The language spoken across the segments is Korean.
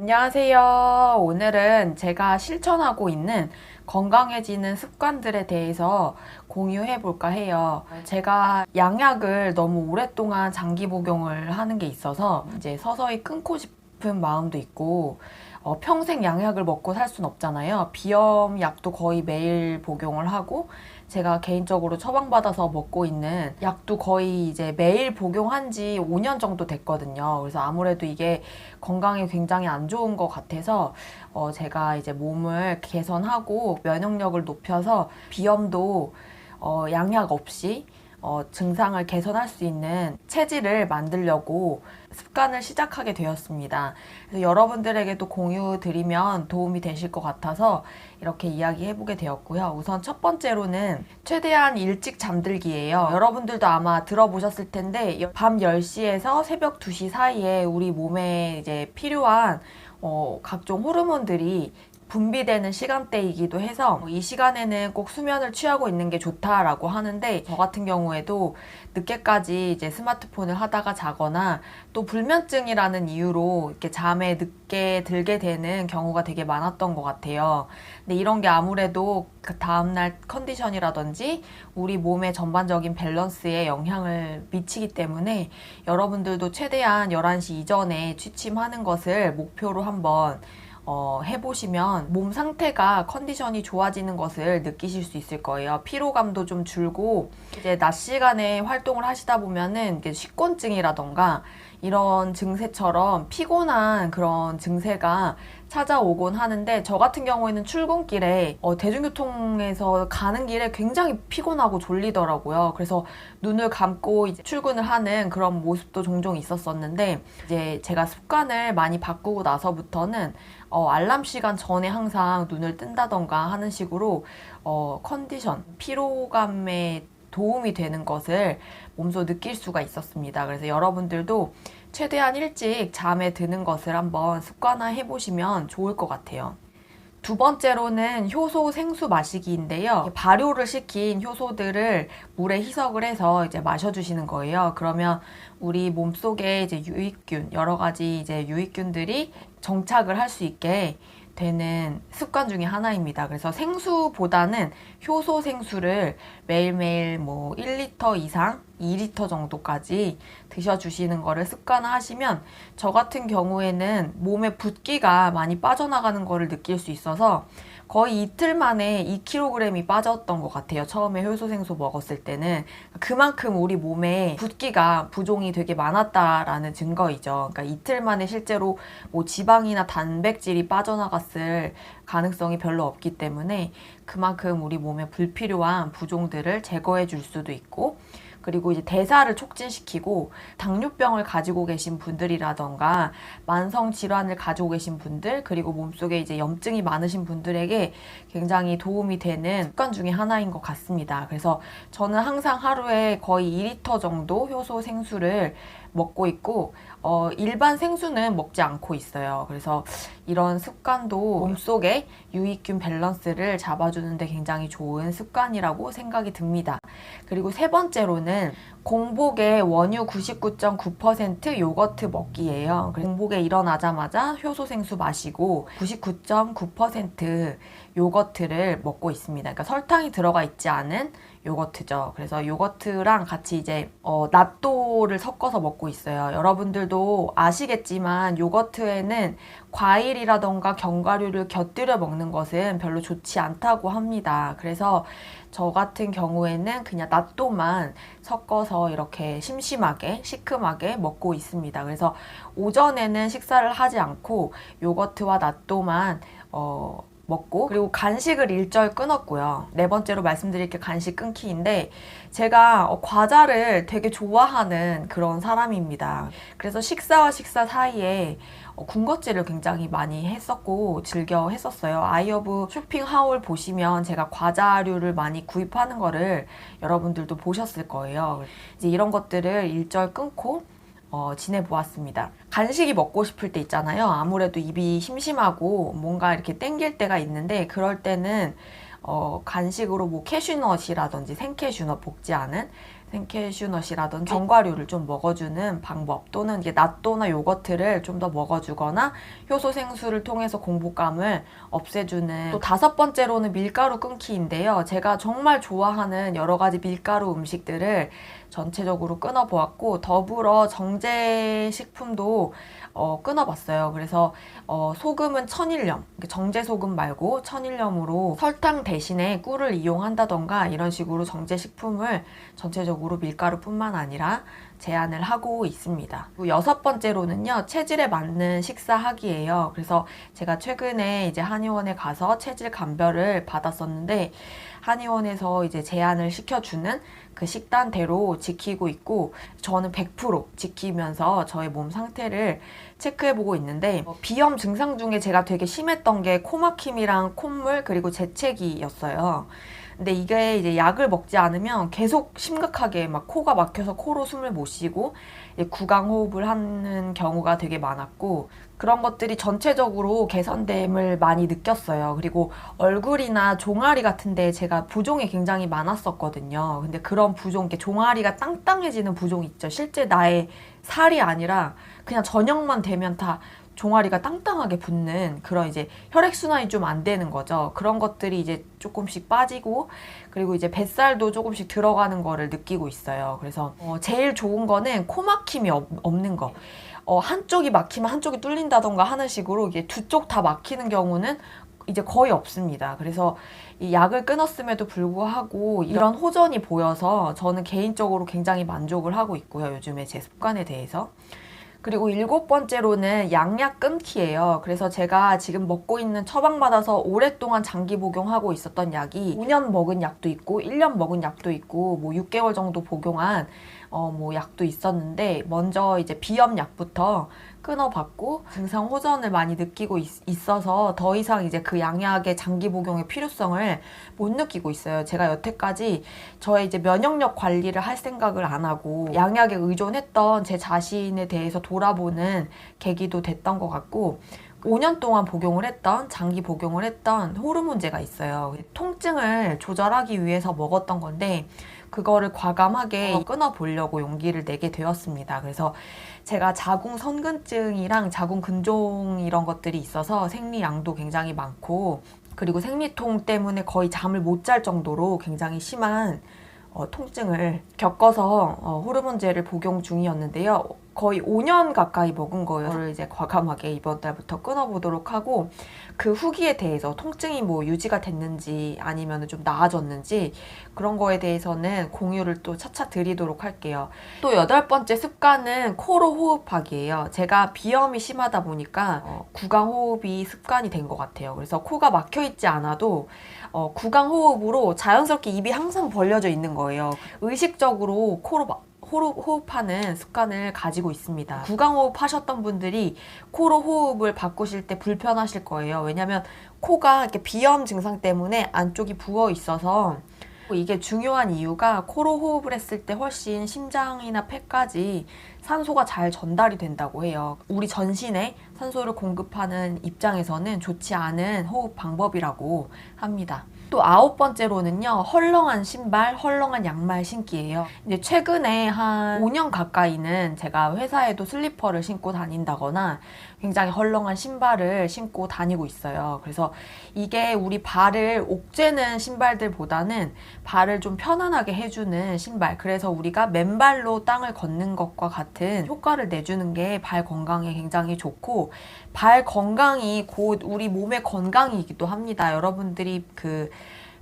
안녕하세요. 오늘은 제가 실천하고 있는 건강해지는 습관들에 대해서 공유해 볼까 해요. 제가 양약을 너무 오랫동안 장기 복용을 하는 게 있어서 이제 서서히 끊고 싶은 마음도 있고, 평생 양약을 먹고 살 순 없잖아요. 비염 약도 거의 매일 복용을 하고, 제가 개인적으로 처방받아서 먹고 있는 약도 거의 이제 매일 복용한 지 5년 정도 됐거든요. 그래서 아무래도 이게 건강에 굉장히 안 좋은 것 같아서 제가 이제 몸을 개선하고 면역력을 높여서 비염도 양약 없이 증상을 개선할 수 있는 체질을 만들려고 습관을 시작하게 되었습니다. 그래서 여러분들에게도 공유 드리면 도움이 되실 것 같아서 이렇게 이야기해보게 되었고요. 우선 첫 번째로는 최대한 일찍 잠들기예요. 여러분들도 아마 들어보셨을 텐데 밤 10시에서 새벽 2시 사이에 우리 몸에 이제 필요한 각종 호르몬들이 분비되는 시간대이기도 해서 이 시간에는 꼭 수면을 취하고 있는 게 좋다라고 하는데, 저 같은 경우에도 늦게까지 이제 스마트폰을 하다가 자거나 또 불면증이라는 이유로 이렇게 잠에 늦게 들게 되는 경우가 되게 많았던 것 같아요. 근데 이런 게 아무래도 그 다음날 컨디션이라든지 우리 몸의 전반적인 밸런스에 영향을 미치기 때문에 여러분들도 최대한 11시 이전에 취침하는 것을 목표로 한번 해보시면 몸 상태가 컨디션이 좋아지는 것을 느끼실 수 있을 거예요. 피로감도 좀 줄고, 이제 낮 시간에 활동을 하시다 보면은 식곤증이라던가 이런 증세처럼 피곤한 그런 증세가 찾아오곤 하는데, 저 같은 경우에는 출근길에 대중교통에서 가는 길에 굉장히 피곤하고 졸리더라고요. 그래서 눈을 감고 이제 출근을 하는 그런 모습도 종종 있었었는데, 이제 제가 습관을 많이 바꾸고 나서부터는 알람 시간 전에 항상 눈을 뜬다던가 하는 식으로 컨디션, 피로감에 도움이 되는 것을 몸소 느낄 수가 있었습니다. 그래서 여러분들도 최대한 일찍 잠에 드는 것을 한번 습관화해 보시면 좋을 것 같아요. 두 번째로는 효소 생수 마시기인데요. 발효를 시킨 효소들을 물에 희석을 해서 이제 마셔주시는 거예요. 그러면 우리 몸속에 이제 유익균, 여러 가지 이제 유익균들이 정착을 할 수 있게 되는 습관 중에 하나입니다. 그래서 생수보다는 효소 생수를 매일매일 뭐 1리터 이상, 2리터 정도까지 드셔주시는 거를 습관화하시면, 저 같은 경우에는 몸에 붓기가 많이 빠져나가는 거를 느낄 수 있어서 거의 이틀 만에 2kg이 빠졌던 것 같아요. 처음에 효소생수 먹었을 때는. 그만큼 우리 몸에 붓기가 부종이 되게 많았다라는 증거이죠. 그러니까 이틀 만에 실제로 뭐 지방이나 단백질이 빠져나갔을 가능성이 별로 없기 때문에 그만큼 우리 몸에 불필요한 부종들을 제거해 줄 수도 있고, 그리고 이제 대사를 촉진시키고, 당뇨병을 가지고 계신 분들이라던가 만성 질환을 가지고 계신 분들, 그리고 몸속에 이제 염증이 많으신 분들에게 굉장히 도움이 되는 습관 중에 하나인 것 같습니다. 그래서 저는 항상 하루에 거의 2리터 정도 효소 생수를 먹고 있고, 일반 생수는 먹지 않고 있어요. 그래서 이런 습관도 몸속에 유익균 밸런스를 잡아주는데 굉장히 좋은 습관이라고 생각이 듭니다. 그리고 세 번째로는 공복에 원유 99.9% 요거트 먹기예요. 공복에 일어나자마자 효소 생수 마시고 99.9% 요거트를 먹고 있습니다. 그러니까 설탕이 들어가 있지 않은 요거트죠. 그래서 요거트랑 같이 이제 낫또를 섞어서 먹고 있어요. 여러분들도 아시겠지만 요거트에는 과일이라던가 견과류를 곁들여 먹는 것은 별로 좋지 않다고 합니다. 그래서 저 같은 경우에는 그냥 낫또만 섞어서 이렇게 심심하게 시큼하게 먹고 있습니다. 그래서 오전에는 식사를 하지 않고 요거트와 낫또만 먹고, 그리고 간식을 일절 끊었고요. 네 번째로 말씀드릴 게 간식 끊기인데, 제가 과자를 되게 좋아하는 그런 사람입니다. 그래서 식사와 식사 사이에 군것질을 굉장히 많이 했었고 즐겨 했었어요. 아이오브 쇼핑 하울 보시면 제가 과자류를 많이 구입하는 거를 여러분들도 보셨을 거예요. 이제 이런 것들을 일절 끊고 지내보았습니다. 간식이 먹고 싶을 때 있잖아요. 아무래도 입이 심심하고 뭔가 이렇게 땡길 때가 있는데, 그럴 때는 간식으로 뭐 캐슈넛이라든지 생캐슈넛, 볶지 않은 생캐슈넛이라든지 견과류를 좀 먹어주는 방법, 또는 이게 낫또나 요거트를 좀 더 먹어주거나 효소 생수를 통해서 공복감을 없애주는, 또 5번째로는 밀가루 끊기인데요. 제가 정말 좋아하는 여러 가지 밀가루 음식들을 전체적으로 끊어보았고, 더불어 정제 식품도 끊어봤어요. 그래서 소금은 천일염, 정제 소금 말고 천일염으로 설탕 대신에 꿀을 이용한다던가 이런 식으로 정제 식품을 전체적으로 밀가루뿐만 아니라 제한을 하고 있습니다. 6번째로는요, 체질에 맞는 식사하기예요. 그래서 제가 최근에 이제 한의원에 가서 체질 감별을 받았었는데, 한의원에서 이제 제한을 시켜주는 그 식단대로 지키고 있고, 저는 100% 지키면서 저의 몸 상태를 체크해보고 있는데, 비염 증상 중에 제가 되게 심했던 게 코막힘이랑 콧물 그리고 재채기였어요. 근데 이게 이제 약을 먹지 않으면 계속 심각하게 막 코가 막혀서 코로 숨을 못 쉬고 구강호흡을 하는 경우가 되게 많았고, 그런 것들이 전체적으로 개선됨을 많이 느꼈어요. 그리고 얼굴이나 종아리 같은 데 제가 부종이 굉장히 많았었거든요. 근데 그런 부종, 이렇게 종아리가 땅땅해지는 부종 있죠. 실제 나의 살이 아니라 그냥 저녁만 되면 다 종아리가 땅땅하게 붙는 그런, 이제 혈액순환이 좀 안 되는 거죠. 그런 것들이 이제 조금씩 빠지고, 그리고 이제 뱃살도 조금씩 들어가는 거를 느끼고 있어요. 그래서 제일 좋은 거는 코 막힘이 없는 거. 한쪽이 막히면 한쪽이 뚫린다던가 하는 식으로 이게 두 쪽 다 막히는 경우는 이제 거의 없습니다. 그래서 이 약을 끊었음에도 불구하고 이런 호전이 보여서 저는 개인적으로 굉장히 만족을 하고 있고요. 요즘에 제 습관에 대해서. 그리고 7번째로는 양약 끊기예요. 그래서 제가 지금 먹고 있는, 처방받아서 오랫동안 장기 복용하고 있었던 약이 5년 먹은 약도 있고 1년 먹은 약도 있고 뭐 6개월 정도 복용한 뭐 약도 있었는데, 먼저 이제 비염 약부터 끊어봤고 증상 호전을 많이 느끼고 있어서 더 이상 이제 그 양약의 장기 복용의 필요성을 못 느끼고 있어요. 제가 여태까지 저의 이제 면역력 관리를 할 생각을 안 하고 양약에 의존했던 제 자신에 대해서 돌아보는 계기도 됐던 것 같고, 5년 동안 복용을 했던, 장기 복용을 했던 호르몬제가 있어요. 통증을 조절하기 위해서 먹었던 건데, 그거를 과감하게 끊어보려고 용기를 내게 되었습니다. 그래서 제가 자궁 선근증이랑 자궁 근종 이런 것들이 있어서 생리량도 굉장히 많고, 그리고 생리통 때문에 거의 잠을 못 잘 정도로 굉장히 심한 통증을 겪어서 호르몬제를 복용 중이었는데요. 거의 5년 가까이 먹은 거예요. 그걸 이제 과감하게 이번 달부터 끊어보도록 하고, 그 후기에 대해서 통증이 뭐 유지가 됐는지 아니면 좀 나아졌는지 그런 거에 대해서는 공유를 또 차차 드리도록 할게요. 또 8번째 습관은 코로 호흡하기예요. 제가 비염이 심하다 보니까 구강 호흡이 습관이 된 것 같아요. 그래서 코가 막혀 있지 않아도 구강 호흡으로 자연스럽게 입이 항상 벌려져 있는 거예요. 의식적으로 코로 호흡하는 습관을 가지고 있습니다. 구강호흡 하셨던 분들이 코로 호흡을 바꾸실 때 불편하실 거예요. 왜냐면 코가 이렇게 비염 증상 때문에 안쪽이 부어 있어서, 이게 중요한 이유가 코로 호흡을 했을 때 훨씬 심장이나 폐까지 산소가 잘 전달이 된다고 해요. 우리 전신에 산소를 공급하는 입장에서는 좋지 않은 호흡 방법이라고 합니다. 또 9번째로는요, 헐렁한 신발, 헐렁한 양말 신기예요. 이제 최근에 한 5년 가까이는 제가 회사에도 슬리퍼를 신고 다닌다거나 굉장히 헐렁한 신발을 신고 다니고 있어요. 그래서 이게 우리 발을 옥죄는 신발들보다는 발을 좀 편안하게 해주는 신발, 그래서 우리가 맨발로 땅을 걷는 것과 같은 효과를 내주는 게 발 건강에 굉장히 좋고, 발 건강이 곧 우리 몸의 건강이기도 합니다. 여러분들이 그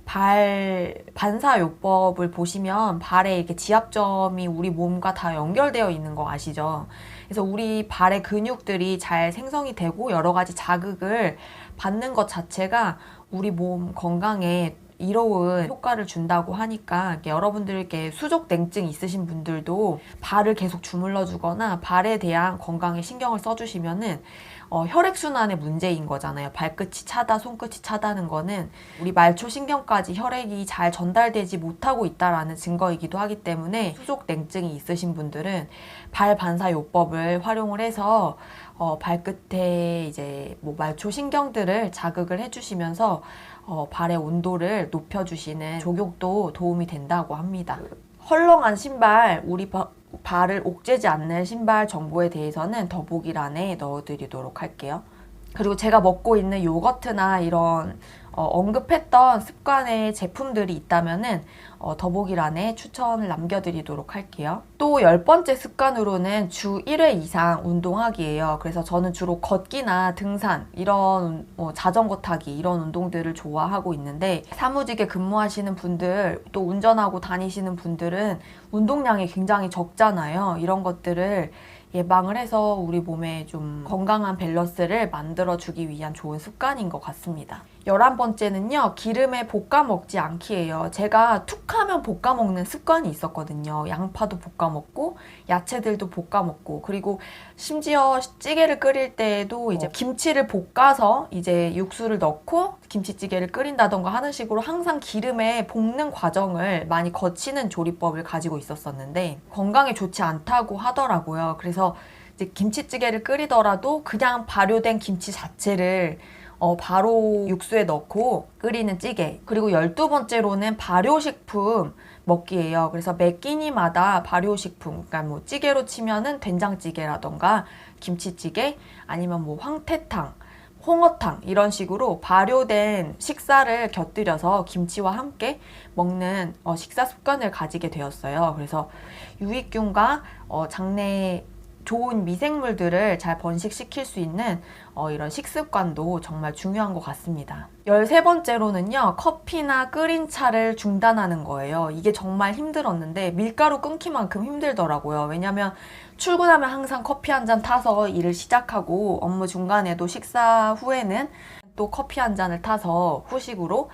발 반사요법을 보시면 발에 이렇게 지압점이 우리 몸과 다 연결되어 있는 거 아시죠? 그래서 우리 발의 근육들이 잘 생성이 되고 여러 가지 자극을 받는 것 자체가 우리 몸 건강에 이로운 효과를 준다고 하니까, 여러분들께 수족 냉증 있으신 분들도 발을 계속 주물러 주거나 발에 대한 건강에 신경을 써주시면은 혈액순환의 문제인 거잖아요. 발끝이 차다, 손끝이 차다는 거는 우리 말초 신경까지 혈액이 잘 전달되지 못하고 있다라는 증거이기도 하기 때문에, 수족 냉증이 있으신 분들은 발 반사요법을 활용을 해서 발끝에 이제 뭐 말초 신경들을 자극을 해주시면서 발의 온도를 높여주시는 족욕도 도움이 된다고 합니다. 헐렁한 신발, 우리 발을 옥죄지 않는 신발 정보에 대해서는 더보기란에 넣어드리도록 할게요. 그리고 제가 먹고 있는 요거트나 이런 언급했던 습관의 제품들이 있다면은 더보기란에 추천을 남겨드리도록 할게요. 또 10번째 습관으로는 주 1회 이상 운동하기예요. 그래서 저는 주로 걷기나 등산, 이런 자전거 타기 이런 운동들을 좋아하고 있는데, 사무직에 근무하시는 분들, 또 운전하고 다니시는 분들은 운동량이 굉장히 적잖아요. 이런 것들을 예방을 해서 우리 몸에 좀 건강한 밸런스를 만들어주기 위한 좋은 습관인 것 같습니다. 11번째는요, 기름에 볶아 먹지 않기예요. 제가 툭 하면 볶아 먹는 습관이 있었거든요. 양파도 볶아 먹고, 야채들도 볶아 먹고, 그리고 심지어 찌개를 끓일 때에도 이제 김치를 볶아서 이제 육수를 넣고 김치찌개를 끓인다던가 하는 식으로 항상 기름에 볶는 과정을 많이 거치는 조리법을 가지고 있었었는데, 건강에 좋지 않다고 하더라고요. 그래서 이제 김치찌개를 끓이더라도 그냥 발효된 김치 자체를 바로 육수에 넣고 끓이는 찌개. 그리고 12번째로는 발효식품 먹기예요. 그래서 매 끼니마다 발효식품, 그러니까 뭐 찌개로 치면은 된장찌개라던가 김치찌개, 아니면 뭐 황태탕, 홍어탕, 이런 식으로 발효된 식사를 곁들여서 김치와 함께 먹는 식사 습관을 가지게 되었어요. 그래서 유익균과 장내 좋은 미생물들을 잘 번식시킬 수 있는 이런 식습관도 정말 중요한 것 같습니다. 13번째로는요, 커피나 끓인 차를 중단하는 거예요. 이게 정말 힘들었는데 밀가루 끊기만큼 힘들더라고요. 왜냐면 출근하면 항상 커피 한 잔 타서 일을 시작하고, 업무 중간에도 식사 후에는 또 커피 한 잔을 타서 후식으로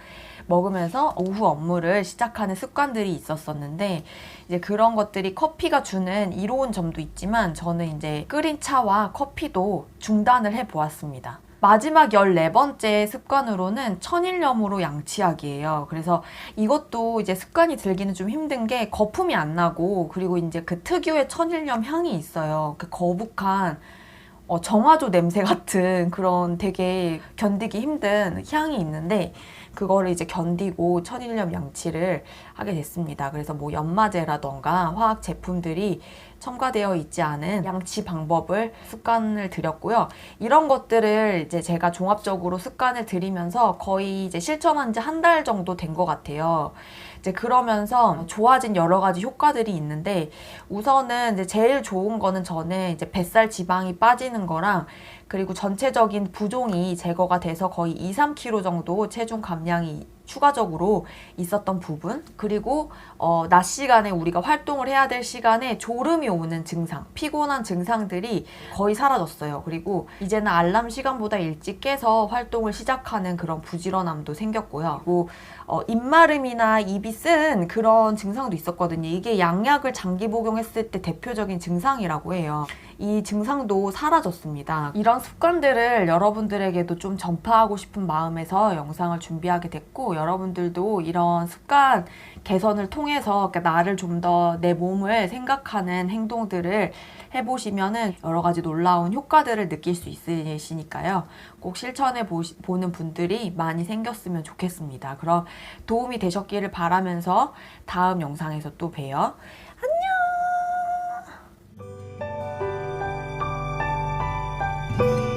먹으면서 오후 업무를 시작하는 습관들이 있었었는데, 이제 그런 것들이 커피가 주는 이로운 점도 있지만 저는 이제 끓인 차와 커피도 중단을 해 보았습니다. 마지막 14번째 습관으로는 천일염으로 양치하기예요. 그래서 이것도 이제 습관이 들기는 좀 힘든 게, 거품이 안 나고, 그리고 이제 그 특유의 천일염 향이 있어요. 그 거북한 정화조 냄새 같은 그런 되게 견디기 힘든 향이 있는데, 그거를 이제 견디고 천일염 양치를 하게 됐습니다. 그래서 뭐 연마제라던가 화학 제품들이 첨가되어 있지 않은 양치 방법을 습관을 들였고요. 이런 것들을 이제 제가 종합적으로 습관을 들이면서 거의 이제 실천한 지 한 달 정도 된 것 같아요. 이제 그러면서 좋아진 여러 가지 효과들이 있는데, 우선은 이제 제일 좋은 거는 저는 이제 뱃살 지방이 빠지는 거랑, 그리고 전체적인 부종이 제거가 돼서 거의 2-3kg 정도 체중 감량이 추가적으로 있었던 부분, 그리고 낮 시간에 우리가 활동을 해야 될 시간에 졸음이 오는 증상, 피곤한 증상들이 거의 사라졌어요. 그리고 이제는 알람 시간보다 일찍 깨서 활동을 시작하는 그런 부지런함도 생겼고요. 그리고 입마름이나 입이 쓴 그런 증상도 있었거든요. 이게 양약을 장기 복용했을 때 대표적인 증상이라고 해요. 이 증상도 사라졌습니다. 이런 습관들을 여러분들에게도 좀 전파하고 싶은 마음에서 영상을 준비하게 됐고, 여러분들도 이런 습관 개선을 통해서 나를 좀 더 내 몸을 생각하는 행동들을 해보시면은 여러 가지 놀라운 효과들을 느낄 수 있으시니까요. 꼭 실천해 보는 분들이 많이 생겼으면 좋겠습니다. 그럼 도움이 되셨기를 바라면서 다음 영상에서 또 봬요. 안녕!